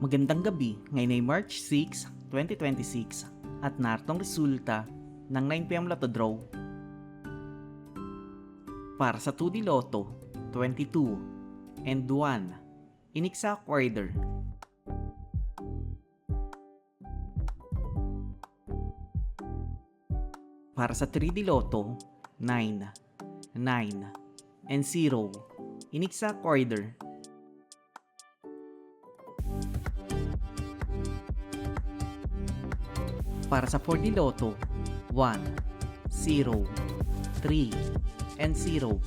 Magandang gabi, ngayon ay March 6, 2026 at naritong resulta ng 9pm Lotto Draw. Para sa 2D Lotto, 22 and 1 in exact order. Para sa 3D Lotto, 9, 9 and 0 in exact order. Para sa 4D Lotto, 1, 0, 3, and 0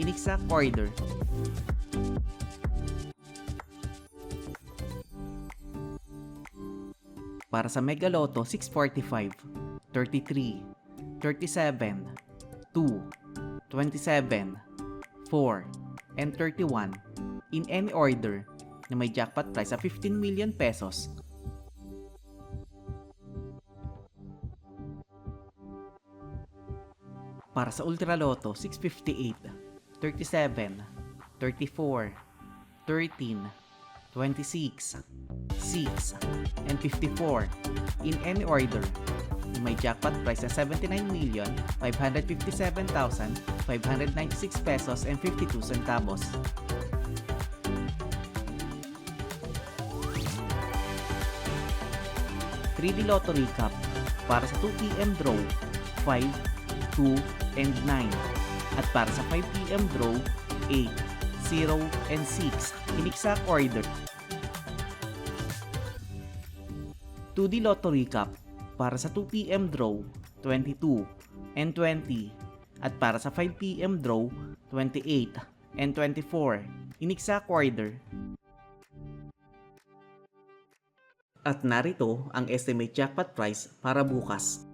in exact order. Para sa Mega Lotto 645, 33, 37, 2, 27, 4, and 31 in any order na may jackpot price sa 15 million pesos. Para sa Ultra Lotto 658, 37, 34, 13, 26, 6, and 54 in any order na may jackpot price na 79,557,596 pesos and 52 centavos. (3D Lotto Recap) para sa 2pm draw 5, 2, and 9 at para sa 5pm draw 8, 0, and 6 in exact order. 2D Lotto Recap para sa 2pm draw 22 and 20 at para sa 5pm draw 28 and 24 in exact order. At narito ang estimate jackpot price para bukas.